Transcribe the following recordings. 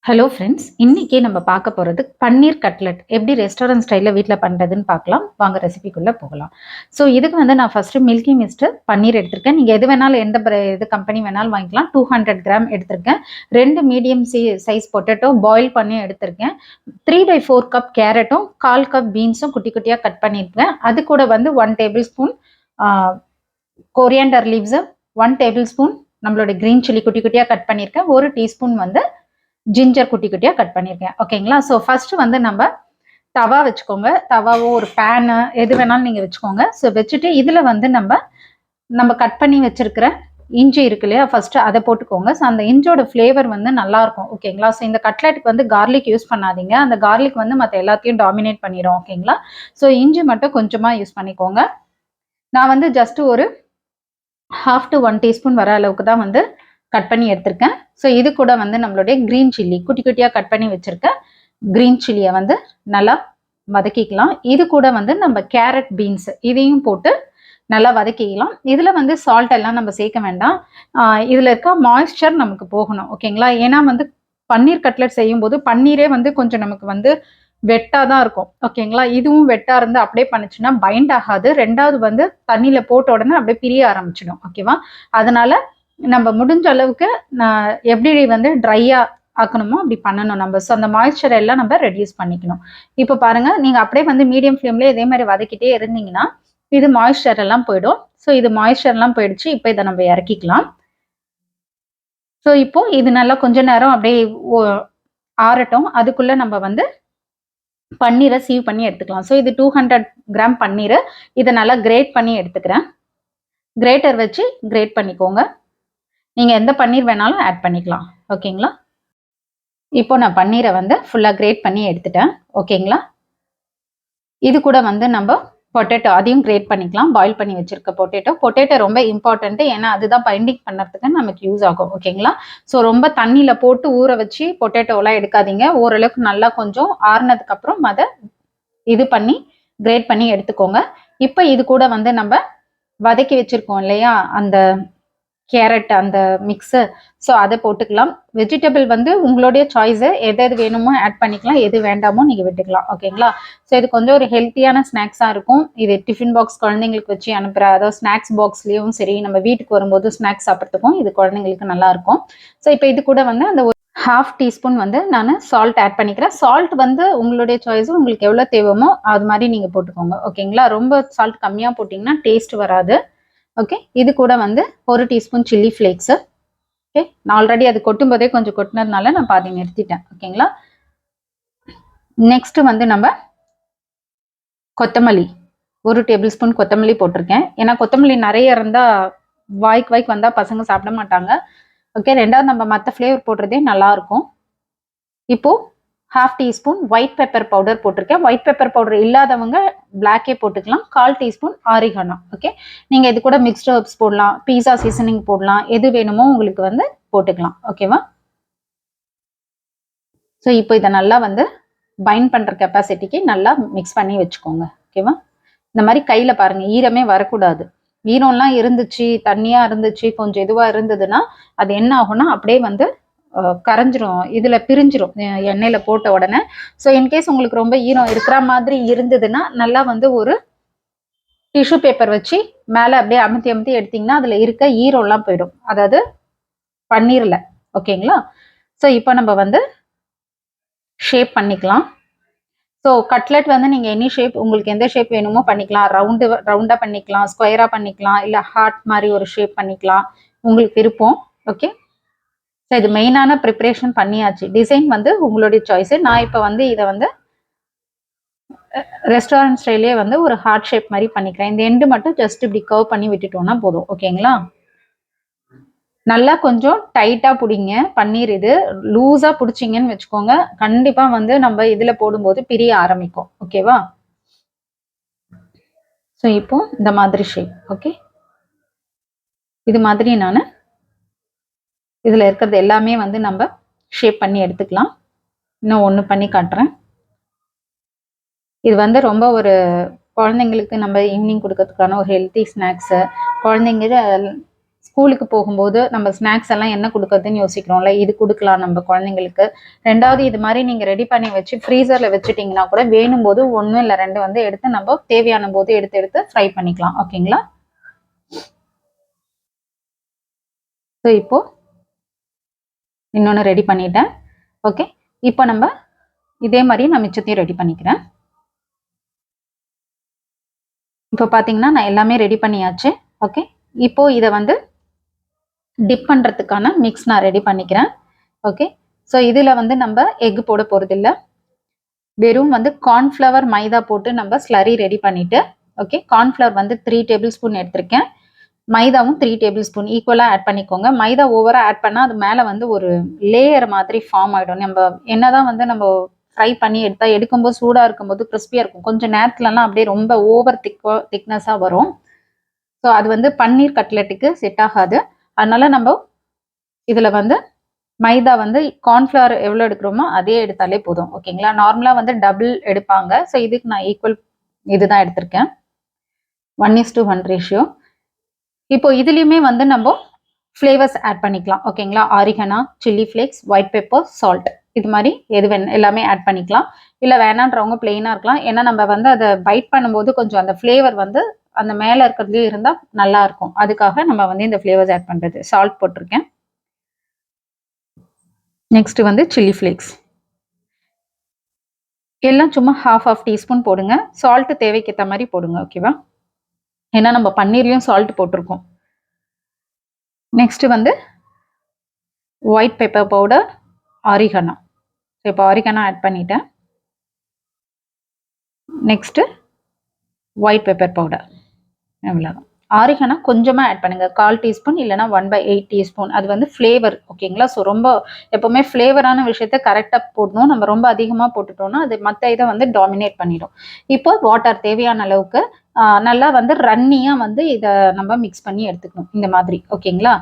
Hello friends, இன்னைக்கு நம்ம பார்க்க போகிறது பன்னீர் கட்லெட் எப்படி ரெஸ்டாரண்ட் ஸ்டைலில் வீட்டில் பண்ணுறதுன்னு பார்க்கலாம். வாங்க ரெசிபிக்குள்ளே போகலாம். ஸோ இதுக்கு வந்து நான் ஃபஸ்ட்டு மில்கி மிஸ்டர் பன்னீர் எடுத்திருக்கேன். நீங்கள் எது வேணாலும் எந்த இது கம்பெனி வேணாலும் வாங்கிக்கலாம். 200 கிராம் எடுத்திருக்கேன். 2 மீடியம் சைஸ் பொட்டேட்டோ பாயில் பண்ணி எடுத்திருக்கேன். 3/4 கப் கேரட்டும் 1/4 கப் பீன்ஸும் குட்டி குட்டியாக கட் பண்ணியிருக்கேன். அது கூட வந்து 1 table spoon coriander leaves, 1 table spoon நம்மளோட க்ரீன் சில்லி குட்டி குட்டியாக கட் பண்ணியிருக்கேன். 1 டீஸ்பூன் வந்து ஜிஞ்சர் குட்டி குட்டியாக கட் பண்ணியிருக்கேன். ஓகேங்களா? ஸோ ஃபர்ஸ்ட் வந்து நம்ம தவா வச்சுக்கோங்க. தவாவோ ஒரு பேனு எது வேணாலும் நீங்கள் வச்சுக்கோங்க. ஸோ வச்சுட்டு இதில் வந்து நம்ம கட் பண்ணி வச்சிருக்கிற இஞ்சி இருக்கு இல்லையா, ஃபர்ஸ்ட் அதை போட்டுக்கோங்க. ஸோ அந்த இஞ்சோட ஃப்ளேவர் வந்து நல்லா இருக்கும். ஓகேங்களா? ஸோ இந்த கட்லெட்டுக்கு வந்து கார்லிக் யூஸ் பண்ணாதீங்க. அந்த கார்லிக் வந்து மற்ற எல்லாத்தையும் டாமினேட் பண்ணிடும். ஓகேங்களா? ஸோ இஞ்சி மட்டும் கொஞ்சமாக யூஸ் பண்ணிக்கோங்க. நான் வந்து ஜஸ்ட் ஒரு 1/2 to 1 டீஸ்பூன் வர அளவுக்கு தான் வந்து கட் பண்ணி எடுத்திருக்கேன். ஸோ இது கூட வந்து நம்மளுடைய க்ரீன் சில்லி குட்டி குட்டியாக கட் பண்ணி வச்சிருக்க க்ரீன் சில்லியை வந்து நல்லா வதக்கிக்கலாம். இது கூட வந்து நம்ம கேரட் பீன்ஸ் இதையும் போட்டு நல்லா வதக்கிக்கலாம். இதில் வந்து சால்ட் எல்லாம் நம்ம சேர்க்க வேண்டாம். இதில் இருக்க மாய்ஸ்சர் நமக்கு போகணும். ஓகேங்களா? ஏன்னா வந்து பன்னீர் கட்லெட் செய்யும் போது பன்னீரே வந்து கொஞ்சம் நமக்கு வந்து வெட்டாக தான் இருக்கும். ஓகேங்களா? இதுவும் வெட்டாக இருந்து அப்படியே பண்ணுச்சுன்னா பைண்ட் ஆகாது. ரெண்டாவது வந்து தண்ணியில் போட்ட உடனே அப்படியே பிரிய ஆரம்பிச்சிடும். ஓகேவா? அதனால நம்ம முடிஞ்ச அளவுக்கு எப்படி வந்து ட்ரையாக ஆக்கணுமோ அப்படி பண்ணணும் நம்ம. ஸோ அந்த மாய்ஸ்சர் எல்லாம் நம்ம ரெடியூஸ் பண்ணிக்கணும். இப்போ பாருங்க, நீங்கள் அப்படியே வந்து மீடியம் ஃப்ளேம்லேயே இதே மாதிரி வதக்கிட்டே இருந்தீங்கன்னா இது மாய்ஸ்சர் எல்லாம் போயிடும். ஸோ இது மாய்ஸ்சர் எல்லாம் போயிடுச்சு. இப்போ இதை நம்ம இறக்கிக்கலாம். ஸோ இப்போ இது நல்லா கொஞ்ச நேரம் அப்படியே ஆறட்டும். அதுக்குள்ள நம்ம வந்து பன்னீரை சீவ் பண்ணி எடுத்துக்கலாம். ஸோ இது 200 கிராம் பன்னீர். இதை நல்லா கிரேட் பண்ணி எடுத்துக்கிறேன். கிரேட்டர் வச்சு கிரேட் பண்ணிக்கோங்க. நீங்கள் எந்த பன்னீர் வேணாலும் ஆட் பண்ணிக்கலாம். ஓகேங்களா? இப்போ நான் பன்னீரை வந்து ஃபுல்லாக கிரேட் பண்ணி எடுத்துட்டேன். ஓகேங்களா? இது கூட வந்து நம்ம பொட்டேட்டோ அதையும் கிரேட் பண்ணிக்கலாம். பாயில் பண்ணி வச்சிருக்க பொட்டேட்டோ ரொம்ப இம்பார்ட்டன்ட். ஏன்னா அதுதான் பைண்டிங் பண்ணுறதுக்கு நமக்கு யூஸ் ஆகும். ஓகேங்களா? ஸோ ரொம்ப தண்ணியில் போட்டு ஊற வச்சு பொட்டேட்டோலாம் எடுக்காதீங்க. ஓரளவுக்கு நல்லா கொஞ்சம் ஆறுனதுக்கு அப்புறம் அதை இது பண்ணி கிரேட் பண்ணி எடுத்துக்கோங்க. இப்போ இது கூட வந்து நம்ம வதக்கி வச்சிருக்கோம் இல்லையா அந்த கேரட் அந்த மிக்ஸு, ஸோ அதை போட்டுக்கலாம். வெஜிடபிள் வந்து உங்களுடைய சாய்ஸு, எது வேணுமோ ஆட் பண்ணிக்கலாம், எது வேண்டாமோ நீங்கள் விட்டுக்கலாம். ஓகேங்களா? ஸோ இது கொஞ்சம் ஒரு ஹெல்த்தியான ஸ்நாக்ஸாக இருக்கும். இது டிஃபின் பாக்ஸ் குழந்தைங்களுக்கு வச்சு அனுப்புகிற, அதாவது ஸ்நாக்ஸ் பாக்ஸ்லேயும் சரி, நம்ம வீட்டுக்கு வரும்போது ஸ்நாக்ஸ் சாப்பிட்றதுக்கும் இது குழந்தைங்களுக்கு நல்லாயிருக்கும். ஸோ இப்போ இது கூட வந்து அந்த 1/2 டீஸ்பூன் வந்து நான் சால்ட் ஆட் பண்ணிக்கிறேன். சால்ட் வந்து உங்களுடைய சாய்ஸு, உங்களுக்கு எவ்வளோ தேவைமோ அது மாதிரி நீங்கள் போட்டுக்கோங்க. ஓகேங்களா? ரொம்ப சால்ட் கம்மியாக போட்டிங்கன்னா டேஸ்ட் வராது. ஓகே, இது கூட வந்து 1 டீஸ்பூன் சில்லி ஃப்ளேக்ஸு. ஓகே, நான் ஆல்ரெடி அது கொட்டும் போதே கொஞ்சம் கொட்டினதுனால நான் பாதி நிறுத்திட்டேன். ஓகேங்களா? நெக்ஸ்ட் வந்து நம்ம கொத்தமல்லி 1 டேபிள் ஸ்பூன் கொத்தமல்லி போட்டிருக்கேன். ஏன்னா கொத்தமல்லி நிறைய இருந்தால் வாய்க்கு வந்தால் பசங்க சாப்பிட மாட்டாங்க. ஓகே, ரெண்டாவது நம்ம மற்ற ஃப்ளேவர் போடுறதே நல்லாயிருக்கும். இப்போ 1/2 டீஸ்பூன் ஒயிட் பெப்பர் பவுடர் போட்டிருக்கேன். ஒயிட் பெப்பர் பவுடர் இல்லாதவங்க பிளாக்கே போட்டுக்கலாம். 1/4 டீஸ்பூன் ஆரிகானோ. ஓகே, நீங்கள் இது கூட மிக்ஸ்டு ஹர்ப்ஸ் போடலாம், பீஸா சீசனிங் போடலாம், எது வேணுமோ உங்களுக்கு வந்து போட்டுக்கலாம். ஓகேவா? ஸோ இப்போ இதை நல்லா வந்து பைண்ட் பண்ணுற கெப்பாசிட்டிக்கு நல்லா மிக்ஸ் பண்ணி வச்சுக்கோங்க. ஓகேவா? இந்த மாதிரி கையில் பாருங்கள், ஈரமே வரக்கூடாது. ஈரம்லாம் இருந்துச்சு, தண்ணியாக இருந்துச்சு, கொஞ்சம் இதுவாக இருந்ததுன்னா அது என்ன ஆகும்னா அப்படியே வந்து கரைஞ்சிரும், இதில் பிரிஞ்சிரும் எண்ணெயில் போட்ட உடனே. ஸோ இன்கேஸ் உங்களுக்கு ரொம்ப ஈரம் இருக்கிற மாதிரி இருந்ததுன்னா நல்லா வந்து ஒரு டிஷ்யூ பேப்பர் வச்சு மேலே அப்படியே அமுத்தி எடுத்தீங்கன்னா அதில் இருக்க ஈரம்லாம் போயிடும், அதாவது பன்னீரில். ஓகேங்களா? ஸோ இப்போ நம்ம வந்து ஷேப் பண்ணிக்கலாம். ஸோ கட்லெட் வந்து நீங்கள் எனி ஷேப், உங்களுக்கு எந்த ஷேப் வேணுமோ பண்ணிக்கலாம். ரவுண்டாக பண்ணிக்கலாம், ஸ்கொயராக பண்ணிக்கலாம், இல்லை ஹார்ட் மாதிரி ஒரு ஷேப் பண்ணிக்கலாம், உங்களுக்கு விருப்பம். ஓகே, ஸோ இது மெயினான ப்ரிப்ரேஷன் பண்ணியாச்சு. டிசைன் வந்து உங்களுடைய சாய்ஸு. நான் இப்போ வந்து இதை வந்து ரெஸ்டாரண்ட் ஸ்டைலே வந்து ஒரு ஹார்ட் ஷேப் மாதிரி பண்ணிக்கிறேன். இந்த எண்டு மட்டும் ஜஸ்ட் இப்படி கர்வ் பண்ணி விட்டுட்டோம்னா போதும். ஓகேங்களா? நல்லா கொஞ்சம் டைட்டாக பிடிங்க பன்னீர். இது லூஸாக பிடிச்சிங்கன்னு வச்சுக்கோங்க, கண்டிப்பாக வந்து நம்ம இதில் போடும்போது பிரிய ஆரம்பிக்கும். ஓகேவா? ஸோ இப்போ இந்த மாதிரி ஷேப். ஓகே, இது மாதிரி நான் இதில் இருக்கிறது எல்லாமே வந்து நம்ம ஷேப் பண்ணி எடுத்துக்கலாம். இன்னும் ஒன்று பண்ணி காட்டுறேன். இது வந்து ரொம்ப ஒரு குழந்தைங்களுக்கு நம்ம ஈவினிங் கொடுக்கறதுக்கான ஒரு ஹெல்த்தி ஸ்நாக்ஸு. குழந்தைங்க ஸ்கூலுக்கு போகும்போது நம்ம ஸ்நாக்ஸ் எல்லாம் என்ன கொடுக்கறதுன்னு யோசிக்கிறோம்ல, இது கொடுக்கலாம் நம்ம குழந்தைங்களுக்கு. ரெண்டாவது இது மாதிரி நீங்க ரெடி பண்ணி வச்சு ஃப்ரீசர்ல வச்சுட்டீங்கன்னா கூட வேணும் போது 1 இல்ல 2 வந்து எடுத்து நம்ம தேவையான போது எடுத்து எடுத்து ஃப்ரை பண்ணிக்கலாம். ஓகேங்களா? ஸோ இப்போ இன்னொன்று ரெடி பண்ணிட்டேன். ஓகே, இப்போ நம்ம இதே மாதிரி நான் மிச்சத்தையும் ரெடி பண்ணிக்கிறேன். இப்போ பார்த்தீங்கன்னா நான் எல்லாமே ரெடி பண்ணியாச்சு. ஓகே, இப்போ இதை வந்து டிப் பண்ணுறதுக்கான மிக்ஸ் நான் ரெடி பண்ணிக்கிறேன். ஓகே, ஸோ இதில் வந்து நம்ம எக் போட போகிறது இல்லை, வெறும் வந்து கார்ன்ஃப்ளவர் மைதா போட்டு நம்ம ஸ்லரி ரெடி பண்ணிட்டு, ஓகே, கார்ன்ஃப்ளவர் வந்து 3 டேபிள் ஸ்பூன் எடுத்திருக்கேன், மைதாவும் 3 டேபிள் ஸ்பூன் ஈக்குவலாக ஆட் பண்ணிக்கோங்க. மைதா ஓவராக ஆட் பண்ணால் அது மேலே வந்து ஒரு லேயர் மாதிரி ஃபார்ம் ஆகிடும். நம்ம என்னதான் வந்து நம்ம ஃப்ரை பண்ணி எடுக்கும்போது சூடாக இருக்கும்போது கிறிஸ்பியாக இருக்கும், கொஞ்சம் நேரத்துலலாம் அப்படியே ரொம்ப ஓவர் திக்னஸாக வரும். ஸோ அது வந்து பன்னீர் கட்லெட்டுக்கு செட் ஆகாது. அதனால நம்ம இதில் வந்து மைதா வந்து கார்ன்ஃப்ளவர் எவ்வளோ எடுக்கிறோமோ அதே எடுத்தாலே போதும். ஓகேங்களா? நார்மலாக வந்து டபுள் எடுப்பாங்க. ஸோ இதுக்கு நான் ஈக்குவல் இதுதான் எடுத்திருக்கேன், 1:1 ரேஷியோ. இப்போ இதுலேயுமே வந்து நம்ம ஃப்ளேவர்ஸ் ஆட் பண்ணிக்கலாம். ஓகேங்களா? Oregano, chilli flakes, white pepper, salt, இது மாதிரி எது வேணும் எல்லாமே ஆட் பண்ணிக்கலாம். இல்லை வேணான்றவங்க பிளெயினாக இருக்கலாம். ஏன்னா நம்ம வந்து அதை பைட் பண்ணும்போது கொஞ்சம் அந்த ஃப்ளேவர் வந்து அந்த மேலே இருக்கிறதுலேயே இருந்தால் நல்லா இருக்கும். அதுக்காக நம்ம வந்து இந்த ஃப்ளேவர்ஸ் ஆட் பண்ணுறது. சால்ட் போட்டிருக்கேன். நெக்ஸ்ட் வந்து சில்லி ஃப்ளேக்ஸ் எல்லாம் சும்மா ½ டீஸ்பூன் போடுங்க. சால்ட் தேவைக்கேற்ற மாதிரி போடுங்க. ஓகேவா? ஏன்னா நம்ம பன்னீர்லையும் சால்ட் போட்டிருக்கோம். நெக்ஸ்ட் வந்து ஒயிட் பெப்பர் பவுடர், ஆரிகனா. இப்போ ஆரிகனா ஆட் பண்ணிட்டேன். நெக்ஸ்ட் ஒயிட் பெப்பர் பவுடர், எவ்வளோதான். ஆரிகனா கொஞ்சமாக ஆட் பண்ணுங்க, 1/4 டீஸ்பூன் இல்லைனா 1/8 டீஸ்பூன். அது வந்து ஃப்ளேவர். ஓகேங்களா? ஸோ ரொம்ப எப்போவுமே ஃப்ளேவரான விஷயத்த கரெக்டாக போடணும். நம்ம ரொம்ப அதிகமாக போட்டுட்டோம்னா அது மற்ற இதை வந்து டாமினேட் பண்ணிடும். இப்போ வாட்டர் தேவையான அளவுக்கு நல்லா வந்து ரன்னியாக வந்து இதை நம்ம மிக்ஸ் பண்ணி எடுத்துக்கணும் இந்த மாதிரி. ஓகேங்களா?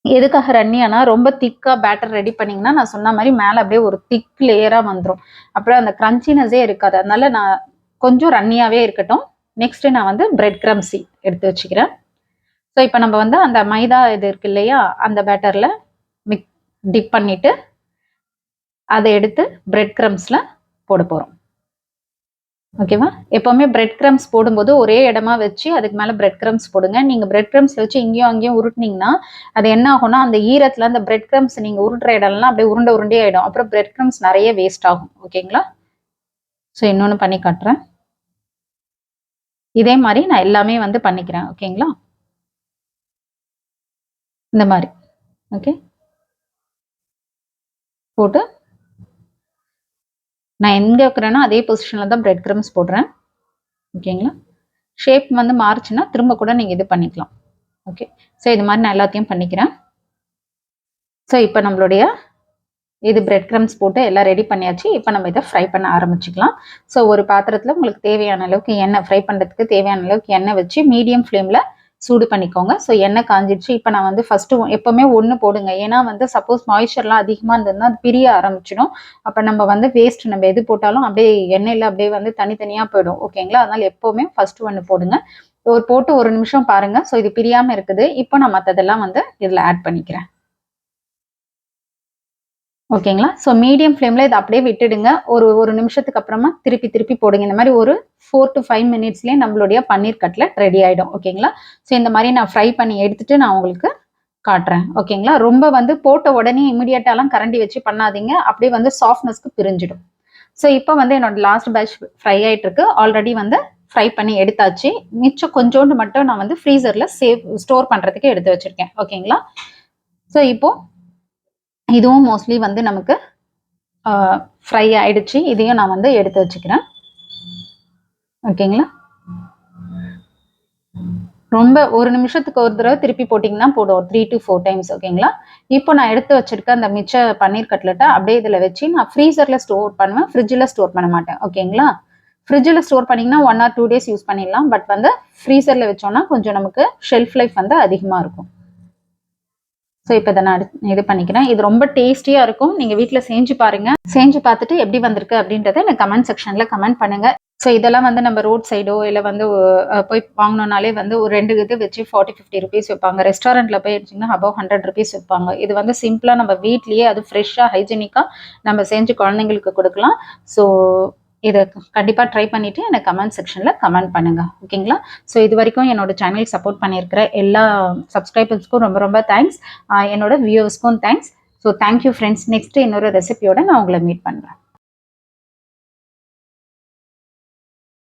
எதுக்காக ரன்னியானா, ரொம்ப திக்கா பேட்டர் ரெடி பண்ணீங்கன்னா நான் சொன்ன மாதிரி மேலே அப்படியே ஒரு திக் லேயராக வந்துடும், அப்புறம் அந்த கிரன்ச்சினஸே இருக்காது. அதனால நான் கொஞ்சம் ரன்னியாகவே இருக்கட்டும். நெக்ஸ்ட் நான் வந்து பிரெட் கிரம்ஸ் எடுத்து வச்சுக்கிறேன். ஸோ இப்போ நம்ம வந்து அந்த மைதா இது இருக்கு இல்லையா, அந்த பேட்டரில் டிப் பண்ணிட்டு அதை எடுத்து பிரெட் கிரம்ஸில் போட போகிறோம். ஓகேவா? எப்போவுமே பிரெட் கிரம்ஸ் போடும்போது ஒரே இடமா வச்சு அதுக்கு மேலே பிரெட் கிரம்ஸ் போடுங்க. நீங்கள் பிரெட் கிரம்ஸ் வச்சு இங்கேயும் அங்கேயும் உருட்டினீங்கன்னா அது என்ன ஆகும்னா அந்த ஈரத்தில் அந்த பிரெட் கிரம்ஸ் நீங்கள் உருட்டுற இடம்லாம் அப்படியே உருண்டை ஆகிடும். அப்புறம் பிரெட் கிரம்ஸ் நிறைய வேஸ்ட் ஆகும். ஓகேங்களா? ஸோ இன்னொன்று பண்ணி காட்டுறேன். இதே மாதிரி நான் எல்லாமே வந்து பண்ணிக்கிறேன். ஓகேங்களா? இந்த மாதிரி. ஓகே, போட்டு நான் எங்கே வைக்கிறேன்னா அதே பொசிஷனில் தான் பிரெட் கிரம்ஸ் போடுறேன். ஓகேங்களா? ஷேப் வந்து மாறுச்சுன்னா திரும்ப கூட நீங்கள் இது பண்ணிக்கலாம். ஓகே, ஸோ இது மாதிரி நான் எல்லாத்தையும் பண்ணிக்கிறேன். ஸோ இப்போ நம்மளுடைய இது பிரெட் கிரம்ஸ் போட்டு எல்லாம் ரெடி பண்ணியாச்சு. இப்போ நம்ம இதை ஃப்ரை பண்ண ஆரம்பிச்சுக்கலாம். ஸோ ஒரு பாத்திரத்தில் உங்களுக்கு தேவையான அளவுக்கு எண்ணெய், ஃப்ரை பண்ணுறதுக்கு தேவையான அளவுக்கு எண்ணெய் வச்சு மீடியம் ஃப்ளேமில் சூடு பண்ணிக்கோங்க. ஸோ எண்ணெய் காஞ்சிடுச்சு. இப்போ நான் வந்து ஃபஸ்ட்டு எப்போவுமே 1 போடுங்க. ஏன்னா வந்து சப்போஸ் மாய்ச்சர்லாம் அதிகமாக இருந்ததுன்னா அது பிரிய ஆரம்பிச்சிடும். அப்போ நம்ம வந்து வேஸ்ட் நம்ம எது போட்டாலும் அப்படியே எண்ணெயில் அப்படியே வந்து தனித்தனியாக போயிடும். ஓகேங்களா? அதனால் எப்போவுமே ஃபஸ்ட்டு 1 போடுங்க. போட்டு 1 நிமிஷம் பாருங்கள். ஸோ இது பிரியாமல் இருக்குது. இப்போ நான் மற்றதெல்லாம் வந்து இதில் ஆட் பண்ணிக்கிறேன். ஓகேங்களா? ஸோ மீடியம் ஃப்ளேமில் இதை அப்படியே விட்டுடுங்க. ஒரு நிமிஷத்துக்கு அப்புறமா திருப்பி போடுங்க. இந்த மாதிரி ஒரு 4 to 5 மினிட்ஸ்லேயே நம்மளுடைய பன்னீர் கட்லெட் ரெடி ஆகிடும். ஓகேங்களா? ஸோ இந்த மாதிரி நான் ஃப்ரை பண்ணி எடுத்துட்டு நான் உங்களுக்கு காட்டுறேன். ஓகேங்களா? ரொம்ப வந்து போட்ட உடனே இமிடியேட்டாலாம் கரண்டி வச்சு பண்ணாதீங்க, அப்படியே வந்து சாஃப்ட்னஸ்க்கு பிரிஞ்சிடும். ஸோ இப்போ வந்து என்னோட லாஸ்ட் பேட்ச் ஃப்ரை ஆகிட்டு இருக்கு. ஆல்ரெடி வந்து ஃப்ரை பண்ணி எடுத்தாச்சு. மிச்சம் கொஞ்சோண்டு மட்டும் நான் வந்து ஃப்ரீசரில் ஸ்டோர் பண்ணுறதுக்கு எடுத்து வச்சிருக்கேன். ஓகேங்களா? ஸோ இப்போ இதுவும் மோஸ்ட்லி வந்து நமக்கு ஃப்ரை ஆயிடுச்சு. இதையும் நான் வந்து எடுத்து வச்சுக்கிறேன். ஓகேங்களா? ரொம்ப ஒரு நிமிஷத்துக்கு ஒரு தடவை திருப்பி போட்டிங்கன்னா போடும், 3 to 4 டைம்ஸ். ஓகேங்களா? இப்போ நான் எடுத்து வச்சிருக்க அந்த மிச்ச பன்னீர் கட்லெட்டை அப்படியே இதில் வச்சு நான் ஃப்ரீசரில் ஸ்டோர் பண்ணுவேன், ஃப்ரிட்ஜில் ஸ்டோர் பண்ண மாட்டேன். ஓகேங்களா? ஃப்ரிட்ஜில் ஸ்டோர் பண்ணிங்கன்னா 1 or 2 days யூஸ் பண்ணிடலாம். பட் வந்து ஃப்ரீசரில் வச்சோன்னா கொஞ்சம் நமக்கு ஷெல்ஃப் லைஃப் வந்து அதிகமாக இருக்கும். ஸோ இப்போ இதை நான் இது பண்ணிக்கிறேன். இது ரொம்ப டேஸ்டியாக இருக்கும். நீங்கள் வீட்டில் செஞ்சு பாருங்கள். செஞ்சு பார்த்துட்டு எப்படி வந்திருக்கு அப்படின்றத எனக்கு கமெண்ட் செக்ஷனில் கமெண்ட் பண்ணுங்கள். ஸோ இதெல்லாம் வந்து நம்ம ரோட் சைடோ இல்லை வந்து போய் வாங்கினோனாலே வந்து ஒரு 2 இது வச்சு 40-50 ருபீஸ் வைப்பாங்க. ரெஸ்டாரண்ட்டில் போய் எடுத்திங்கன்னா அபவ் 100 ருபீஸ் வைப்பாங்க. இது வந்து சிம்பிளாக நம்ம வீட்லேயே அது ஃப்ரெஷ்ஷாக ஹைஜீனிக்காக நம்ம செஞ்சு குழந்தைங்களுக்கு கொடுக்கலாம். ஸோ இதை கண்டிப்பாக ட்ரை பண்ணிவிட்டு எனக்கு கமெண்ட் செக்ஷனில் கமெண்ட் பண்ணுங்கள். ஓகேங்களா? ஸோ இது வரைக்கும் என்னோட சேனல் சப்போர்ட் பண்ணியிருக்கிற எல்லா சப்ஸ்கிரைபர்ஸ்க்கும் ரொம்ப ரொம்ப தேங்க்ஸ். என்னோட வியூவர்ஸ்க்கும் thanks. So thank you friends. Next இன்னொரு ரெசிபியோட நான் உங்களை மீட் பண்ணுறேன்.